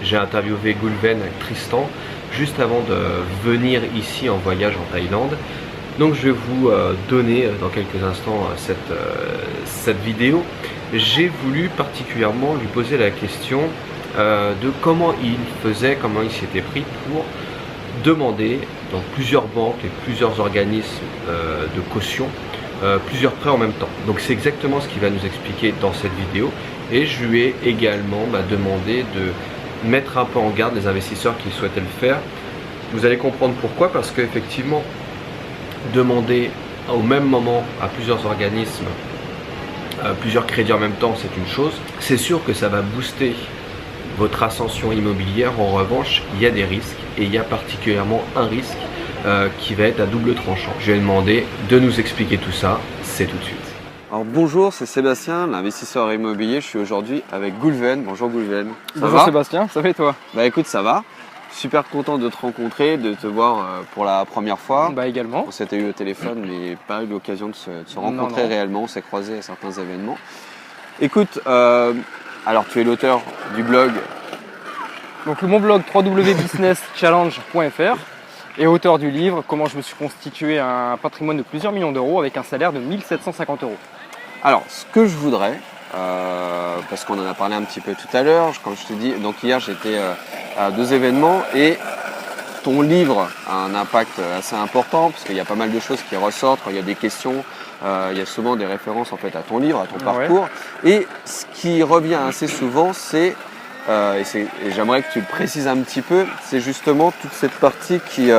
J'ai interviewé Gulven avec Tristan juste avant de venir ici en voyage en Thaïlande. Donc je vais vous donner dans quelques instants cette vidéo. J'ai voulu particulièrement lui poser la question de comment il faisait, comment il s'était pris pour demander dans plusieurs banques et plusieurs organismes de caution plusieurs prêts en même temps. Donc c'est exactement ce qu'il va nous expliquer dans cette vidéo, et je lui ai également demandé de mettre un peu en garde les investisseurs qui souhaitaient le faire. Vous allez comprendre pourquoi, parce qu'effectivement demander au même moment à plusieurs organismes plusieurs crédits en même temps, c'est une chose. C'est sûr que ça va booster votre ascension immobilière. En revanche, il y a des risques, et il y a particulièrement un risque qui va être à double tranchant. Je vais demander de nous expliquer tout ça, c'est tout de suite. Alors bonjour, c'est Sébastien, l'investisseur immobilier. Je suis aujourd'hui avec Gulven. Bonjour Gulven. Bonjour Sébastien, ça va et toi? Bah écoute, ça va. Super content de te rencontrer, de te voir pour la première fois. Bah également. On s'était eu au téléphone, mais pas eu l'occasion de se rencontrer réellement. On s'est croisés à certains événements. Écoute, alors tu es l'auteur du blog. Donc mon blog www.businesschallenge.fr et auteur du livre Comment je me suis constitué un patrimoine de plusieurs millions d'euros avec un salaire de 1750 euros. Alors, ce que je voudrais, parce qu'on en a parlé un petit peu tout à l'heure, comme je te dis, donc hier j'étais à 2 événements, et ton livre a un impact assez important parce qu'il y a pas mal de choses qui ressortent quand il y a des questions. Il y a souvent des références en fait à ton livre, à ton parcours. Et ce qui revient assez souvent, c'est et j'aimerais que tu le précises un petit peu, c'est justement toute cette partie qui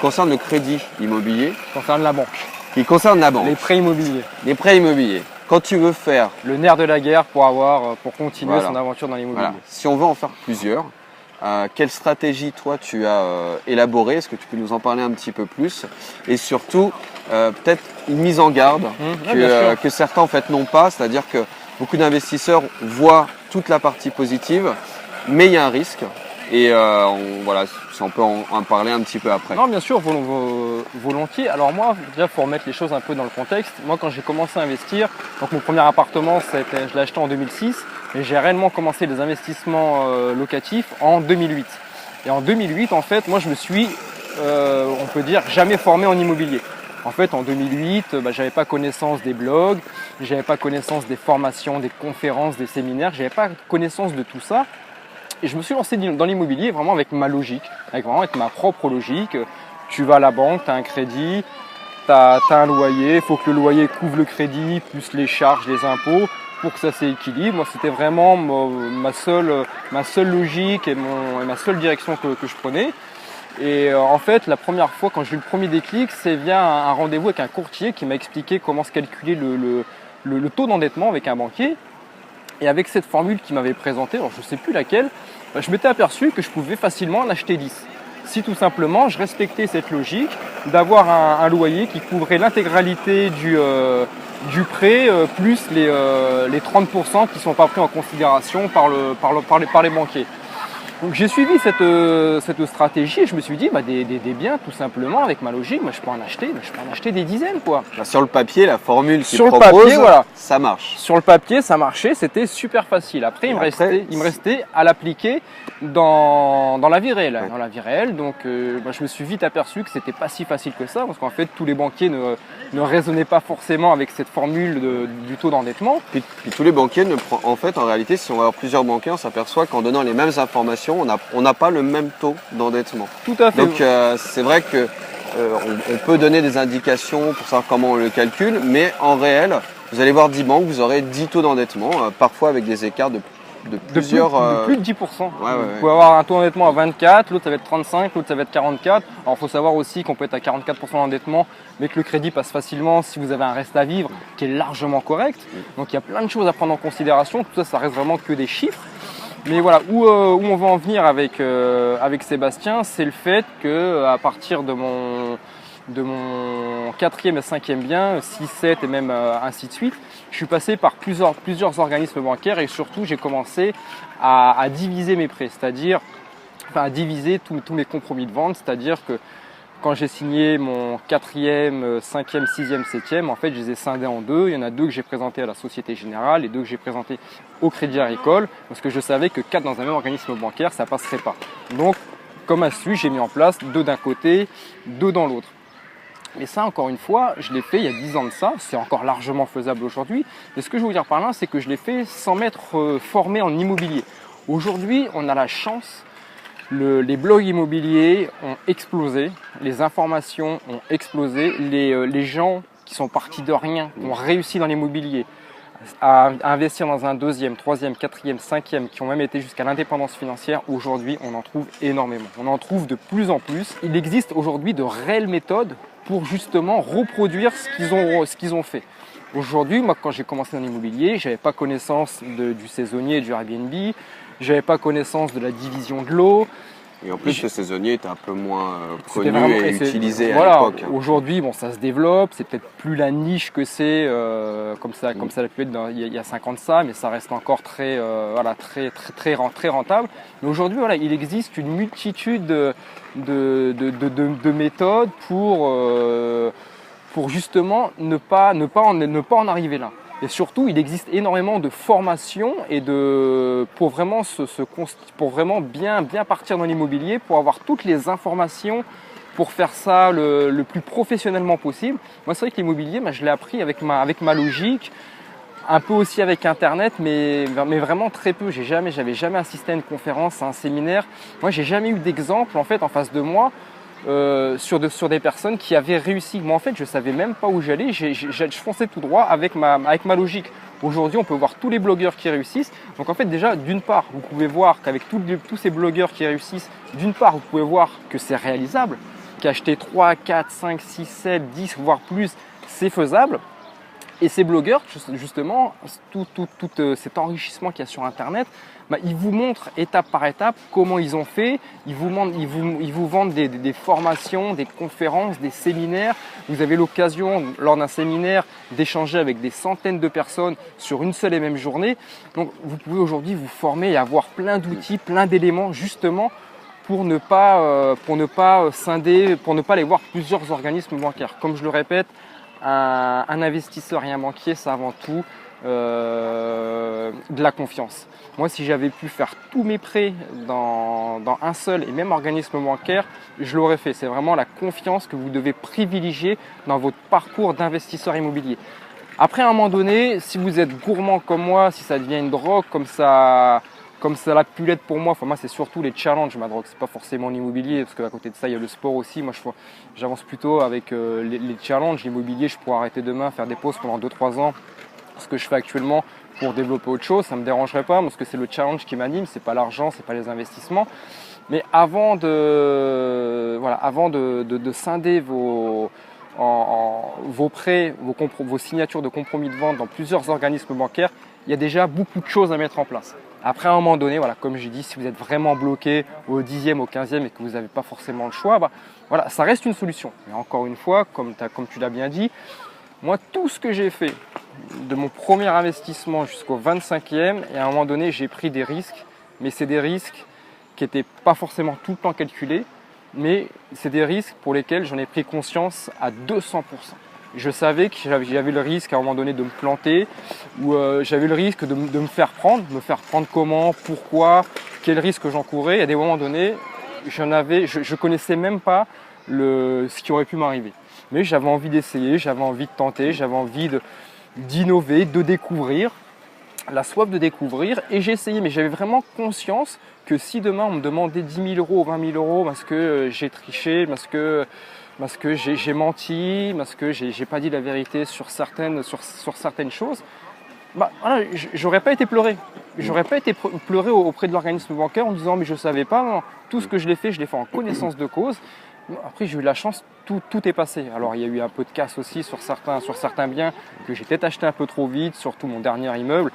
concerne le crédit immobilier. Qui concerne la banque. Qui concerne la banque. Les prêts immobiliers. Les prêts immobiliers. Quand tu veux faire le nerf de la guerre pour continuer son aventure dans l'immobilier. Voilà. Si on veut en faire plusieurs, quelle stratégie toi tu as élaborée? Est-ce que tu peux nous en parler un petit peu plus? Et surtout, peut-être une mise en garde que certains en fait n'ont pas, c'est-à-dire que beaucoup d'investisseurs voient toute la partie positive, mais il y a un risque. Et voilà, si on peut en parler un petit peu après. Non, bien sûr, volontiers. Alors moi, déjà, il faut remettre les choses un peu dans le contexte. Moi, quand j'ai commencé à investir, donc mon premier appartement, je l'ai acheté en 2006, mais j'ai réellement commencé les investissements locatifs en 2008. Et en 2008, en fait, moi, je me suis, on peut dire, jamais formé en immobilier. En fait, en 2008, j'avais pas connaissance des blogs, j'avais pas connaissance des formations, des conférences, des séminaires, j'avais pas connaissance de tout ça. Et je me suis lancé dans l'immobilier vraiment avec ma logique, avec ma propre logique. Tu vas à la banque, tu as un crédit, tu as un loyer, il faut que le loyer couvre le crédit, plus les charges, les impôts, pour que ça s'équilibre. Moi, c'était vraiment ma seule logique et ma seule direction que je prenais. Et en fait, la première fois, quand j'ai eu le premier déclic, c'est via un rendez-vous avec un courtier qui m'a expliqué comment se calculer le taux d'endettement avec un banquier. Et avec cette formule qu'il m'avait présentée, alors je ne sais plus laquelle, je m'étais aperçu que je pouvais facilement en acheter 10. Si tout simplement je respectais cette logique d'avoir un loyer qui couvrait l'intégralité du prêt, plus les 30% qui ne sont pas pris en considération par les banquiers. Donc j'ai suivi cette stratégie et je me suis dit des biens tout simplement avec ma logique, je peux en acheter des dizaines quoi. Sur le papier, la formule qu'il propose, ça marche. Sur le papier, ça marchait, c'était super facile. Après, il me restait à l'appliquer dans la vie réelle. Ouais. Dans la vie réelle, donc je me suis vite aperçu que c'était pas si facile que ça, parce qu'en fait tous les banquiers ne raisonnaient pas forcément avec cette formule du taux d'endettement. Puis tous les banquiers en réalité, si on va avoir plusieurs banquiers, on s'aperçoit qu'en donnant les mêmes informations, on n'a pas le même taux d'endettement. Tout à fait. Donc c'est vrai que on peut donner des indications pour savoir comment on le calcule, mais en réel, vous allez voir 10 banques, vous aurez 10 taux d'endettement, parfois avec des écarts de plusieurs... De plus de 10%. Vous pouvez avoir un taux d'endettement à 24, l'autre ça va être 35, l'autre ça va être 44. Alors il faut savoir aussi qu'on peut être à 44% d'endettement, mais que le crédit passe facilement si vous avez un reste à vivre qui est largement correct. Donc il y a plein de choses à prendre en considération. Tout ça, ça reste vraiment que des chiffres. Mais voilà, où on va en venir avec Sébastien, c'est le fait qu'à partir de mon 4e et 5e bien, 6, 7 et même ainsi de suite, je suis passé par plusieurs organismes bancaires et surtout j'ai commencé à diviser mes prêts, c'est-à-dire à diviser tous mes compromis de vente, c'est-à-dire que quand j'ai signé mon 4e, 5e, 6e, 7e, en fait, je les ai scindés en deux. Il y en a 2 que j'ai présentés à la Société Générale et 2 que j'ai présentés au Crédit Agricole, parce que je savais que 4 dans un même organisme bancaire, ça passerait pas. Donc, comme astuce, j'ai mis en place 2 d'un côté, 2 dans l'autre. Mais ça, encore une fois, je l'ai fait il y a 10 ans de ça, c'est encore largement faisable aujourd'hui. Mais ce que je veux vous dire par là, c'est que je l'ai fait sans m'être formé en immobilier. Aujourd'hui, on a la chance, les blogs immobiliers ont explosé, les informations ont explosé, les gens qui sont partis de rien, ont réussi dans l'immobilier, à investir dans un 2e, 3e, 4e, 5e, qui ont même été jusqu'à l'indépendance financière, aujourd'hui, on en trouve énormément. On en trouve de plus en plus. Il existe aujourd'hui de réelles méthodes pour justement reproduire ce qu'ils ont fait. Aujourd'hui, moi, quand j'ai commencé dans l'immobilier, je n'avais pas connaissance du saisonnier et du Airbnb, je n'avais pas connaissance de la division de l'eau. Et en plus, le saisonnier était un peu moins connu vraiment, et utilisé voilà, à l'époque. Aujourd'hui, bon, ça se développe, c'est peut-être plus la niche que c'est comme ça a pu être il y a 5 ans de ça, mais ça reste encore très rentable. Mais aujourd'hui, voilà, il existe une multitude de méthodes pour justement ne pas en arriver là. Et surtout, il existe énormément de formations et pour vraiment bien partir dans l'immobilier, pour avoir toutes les informations, pour faire ça le plus professionnellement possible. Moi, c'est vrai que l'immobilier, je l'ai appris avec ma logique, un peu aussi avec Internet, mais vraiment très peu. J'avais jamais assisté à une conférence, à un séminaire. Moi, j'ai jamais eu d'exemple en fait en face de moi. Sur des personnes qui avaient réussi. Moi, en fait, je savais même pas où j'allais. Je fonçais tout droit avec ma logique. Aujourd'hui, on peut voir tous les blogueurs qui réussissent. Donc, en fait, déjà, d'une part, vous pouvez voir qu'avec tous ces blogueurs qui réussissent, d'une part, vous pouvez voir que c'est réalisable, qu'acheter 3, 4, 5, 6, 7, 10, voire plus, c'est faisable. Et ces blogueurs, justement, tout cet enrichissement qu'il y a sur Internet, ils vous montrent étape par étape comment ils ont fait. Ils vous vendent des formations, des conférences, des séminaires. Vous avez l'occasion, lors d'un séminaire, d'échanger avec des centaines de personnes sur une seule et même journée. Donc, vous pouvez aujourd'hui vous former et avoir plein d'outils, plein d'éléments, justement, pour ne pas scinder, pour ne pas aller voir plusieurs organismes bancaires. Comme je le répète, un investisseur et un banquier, c'est avant tout de la confiance. Moi, si j'avais pu faire tous mes prêts dans un seul et même organisme bancaire, je l'aurais fait. C'est vraiment la confiance que vous devez privilégier dans votre parcours d'investisseur immobilier. Après, à un moment donné, si vous êtes gourmand comme moi, si ça devient une drogue, comme ça l'a pu l'être pour moi, moi c'est surtout les challenges, ma drogue, c'est pas forcément l'immobilier, parce qu'à côté de ça il y a le sport aussi. Moi j'avance plutôt avec les challenges. L'immobilier, je pourrais arrêter demain, faire des pauses pendant 2-3 ans, ce que je fais actuellement, pour développer autre chose, ça me dérangerait pas, parce que c'est le challenge qui m'anime, c'est pas l'argent, c'est pas les investissements. Mais avant de scinder vos prêts, vos signatures de compromis de vente dans plusieurs organismes bancaires, il y a déjà beaucoup de choses à mettre en place. Après, à un moment donné, comme j'ai dit, si vous êtes vraiment bloqué au 10e, au 15e et que vous n'avez pas forcément le choix, ça reste une solution. Mais encore une fois, comme tu l'as bien dit, moi, tout ce que j'ai fait, de mon premier investissement jusqu'au 25e, et à un moment donné, j'ai pris des risques, mais c'est des risques qui n'étaient pas forcément tout le temps calculés, mais c'est des risques pour lesquels j'en ai pris conscience à 200%. Je savais que j'avais le risque à un moment donné de me planter, ou j'avais le risque de me faire prendre. Me faire prendre comment, pourquoi, quel risque j'encourais. Et à des moments donnés, je connaissais même pas ce qui aurait pu m'arriver. Mais j'avais envie d'essayer, j'avais envie de tenter, j'avais envie d'innover, de découvrir, la soif de découvrir. Et j'ai essayé, mais j'avais vraiment conscience que si demain on me demandait 10 000 euros ou 20 000 euros parce que j'ai triché, parce que j'ai menti, parce que j'ai pas dit la vérité sur certaines choses, j'aurais pas été pleuré. J'aurais pas été pleuré auprès de l'organisme bancaire en disant mais je savais pas. Non. Tout ce que je l'ai fait en connaissance de cause. Après, j'ai eu de la chance, tout est passé. Alors, il y a eu un peu de casse aussi sur certains biens que j'ai peut-être acheté un peu trop vite, surtout mon dernier immeuble.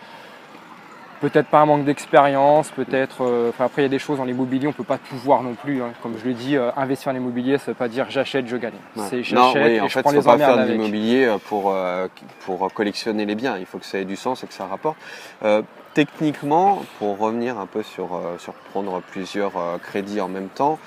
Peut-être pas un manque d'expérience, peut-être. Après, il y a des choses dans l'immobilier, on ne peut pas tout voir non plus. Comme je l'ai dit, investir en immobilier, ça ne veut pas dire j'achète, je gagne. Ouais. C'est j'achète et je prends les emmerdes avec. En fait, il ne faut pas faire de l'immobilier pour collectionner les biens. Il faut que ça ait du sens et que ça rapporte. Techniquement, pour revenir un peu sur prendre plusieurs crédits en même temps,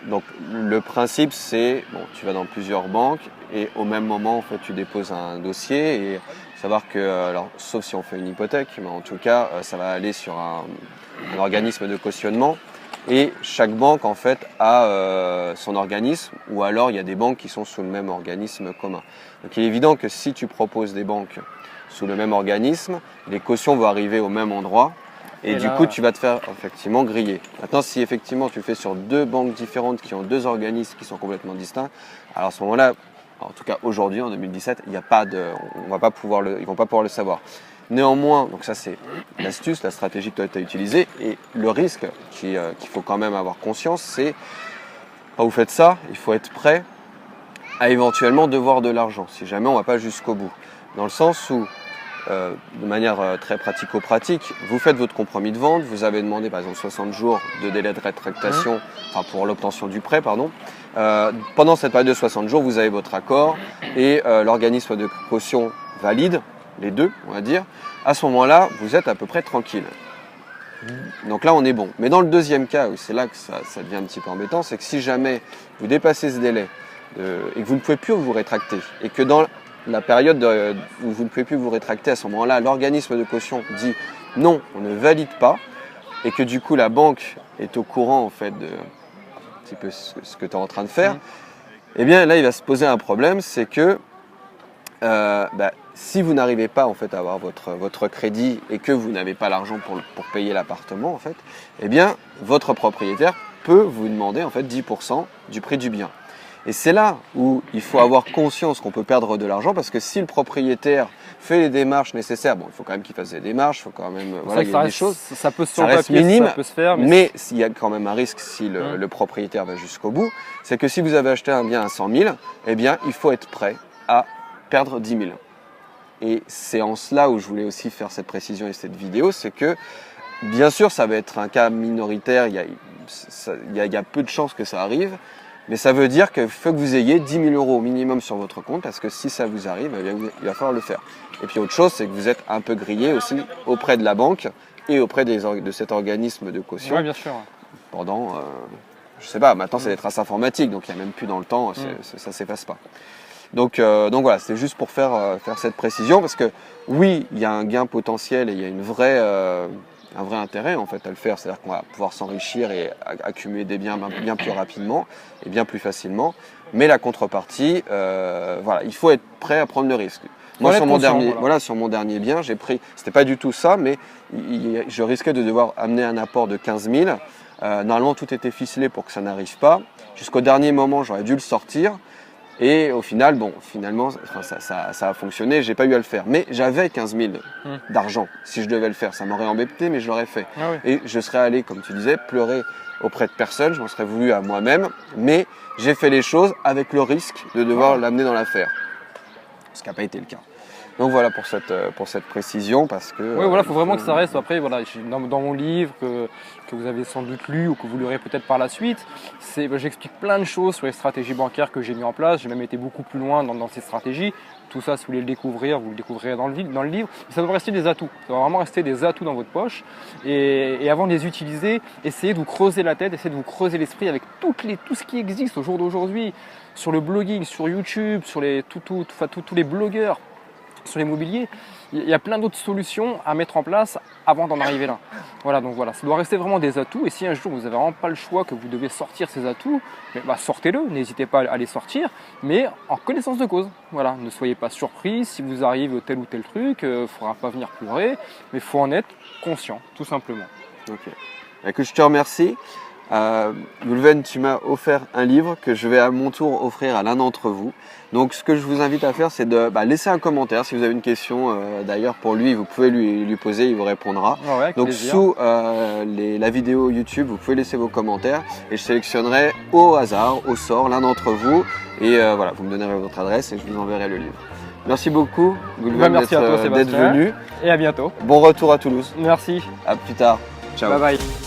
Donc le principe c'est, bon, tu vas dans plusieurs banques et au même moment en fait tu déposes un dossier et savoir que, alors sauf si on fait une hypothèque, mais en tout cas ça va aller sur un organisme de cautionnement et chaque banque en fait a son organisme ou alors il y a des banques qui sont sous le même organisme commun. Donc il est évident que si tu proposes des banques sous le même organisme, les cautions vont arriver au même endroit. Et du coup, tu vas te faire effectivement griller. Maintenant, si effectivement tu fais sur deux banques différentes qui ont deux organismes qui sont complètement distincts, alors à ce moment-là, en tout cas aujourd'hui, en 2017, il n'y a pas de, ils vont pas pouvoir le savoir. Néanmoins, donc ça c'est l'astuce, la stratégie que tu as utilisée et le risque qu'il faut quand même avoir conscience, c'est quand vous faites ça, il faut être prêt à éventuellement devoir de l'argent, si jamais on ne va pas jusqu'au bout. Dans le sens où de manière très pratico-pratique, vous faites votre compromis de vente, vous avez demandé par exemple 60 jours de délai de rétractation, enfin pour l'obtention du prêt, pardon. Pendant cette période de 60 jours, vous avez votre accord et l'organisme de caution valide, les deux, on va dire. À ce moment-là, vous êtes à peu près tranquille. Donc là, on est bon. Mais dans le deuxième cas, c'est là que ça devient un petit peu embêtant, c'est que si jamais vous dépassez ce délai et que vous ne pouvez plus vous rétracter et que dans la période où vous ne pouvez plus vous rétracter, à ce moment-là, l'organisme de caution dit non, on ne valide pas, et que du coup la banque est au courant en fait de un petit peu ce que tu es en train de faire, et bien là il va se poser un problème, c'est que si vous n'arrivez pas en fait à avoir votre crédit et que vous n'avez pas l'argent pour payer l'appartement en fait, et bien votre propriétaire peut vous demander en fait 10% du prix du bien. Et c'est là où il faut avoir conscience qu'on peut perdre de l'argent parce que si le propriétaire fait les démarches nécessaires, bon, il faut quand même qu'il fasse des démarches, il faut quand même, voilà, il y a des choses. Ça peut se ça reste minime, ça peut se faire, mais s'il y a quand même un risque si le propriétaire va jusqu'au bout, c'est que si vous avez acheté un bien à 100 000, eh bien, il faut être prêt à perdre 10 000. Et c'est en cela où je voulais aussi faire cette précision et cette vidéo, c'est que, bien sûr, ça va être un cas minoritaire, il y a peu de chances que ça arrive, mais ça veut dire qu'il faut que vous ayez 10 000 euros au minimum sur votre compte parce que si ça vous arrive, eh bien, il va falloir le faire. Et puis autre chose, c'est que vous êtes un peu grillé aussi auprès de la banque et auprès de cet organisme de caution. Oui, bien sûr. Pendant, je sais pas, maintenant c'est des traces informatiques, donc il n'y a même plus dans le temps, ça ne s'efface pas. Donc voilà, c'est juste pour faire cette précision parce que oui, il y a un gain potentiel et il y a un vrai intérêt en fait à le faire, c'est-à-dire qu'on va pouvoir s'enrichir et accumuler des biens bien plus rapidement et bien plus facilement. Mais la contrepartie, voilà, il faut être prêt à prendre le risque. Moi, sur mon dernier bien, j'ai pris, c'était pas du tout ça, mais je risquais de devoir amener un apport de 15 000. Normalement, tout était ficelé pour que ça n'arrive pas. Jusqu'au dernier moment, j'aurais dû le sortir. Et au final, finalement, ça a fonctionné, j'ai pas eu à le faire. Mais j'avais 15 000 d'argent si je devais le faire. Ça m'aurait embêté, mais je l'aurais fait. Ah oui. Et je serais allé, comme tu disais, pleurer auprès de personne, je m'en serais voulu à moi-même. Mais j'ai fait les choses avec le risque de devoir l'amener dans l'affaire. Ce qui n'a pas été le cas. Donc voilà pour cette précision parce que... Oui, voilà, il faut vraiment que ça reste. Après, voilà, dans mon livre que vous avez sans doute lu ou que vous lirez peut-être par la suite, j'explique plein de choses sur les stratégies bancaires que j'ai mis en place. J'ai même été beaucoup plus loin dans ces stratégies. Tout ça, si vous voulez le découvrir, vous le découvrirez dans le livre. Mais ça doit rester des atouts. Ça doit vraiment rester des atouts dans votre poche. Et avant de les utiliser, essayez de vous creuser la tête, essayez de vous creuser l'esprit avec tout ce qui existe au jour d'aujourd'hui, sur le blogging, sur YouTube, sur tous les blogueurs, sur l'immobilier. Il y a plein d'autres solutions à mettre en place avant d'en arriver là. Voilà, donc voilà, ça doit rester vraiment des atouts. Et si un jour vous n'avez vraiment pas le choix, que vous devez sortir ces atouts, sortez-le, n'hésitez pas à les sortir, mais en connaissance de cause. Voilà, ne soyez pas surpris si vous arrive tel ou tel truc, il ne faudra pas venir pleurer, mais il faut en être conscient, tout simplement. Ok. Écoute, je te remercie. Gulven, tu m'as offert un livre que je vais à mon tour offrir à l'un d'entre vous. Donc ce que je vous invite à faire, c'est de laisser un commentaire. Si vous avez une question d'ailleurs pour lui, vous pouvez lui poser, il vous répondra. Ouais, donc plaisir. sous la vidéo YouTube, vous pouvez laisser vos commentaires et je sélectionnerai au hasard, au sort, l'un d'entre vous. Et voilà, vous me donnerez votre adresse et je vous enverrai le livre. Merci beaucoup Gulven merci à toi, d'être venu. Et à bientôt. Bon retour à Toulouse. Merci. À plus tard. Ciao. Bye bye.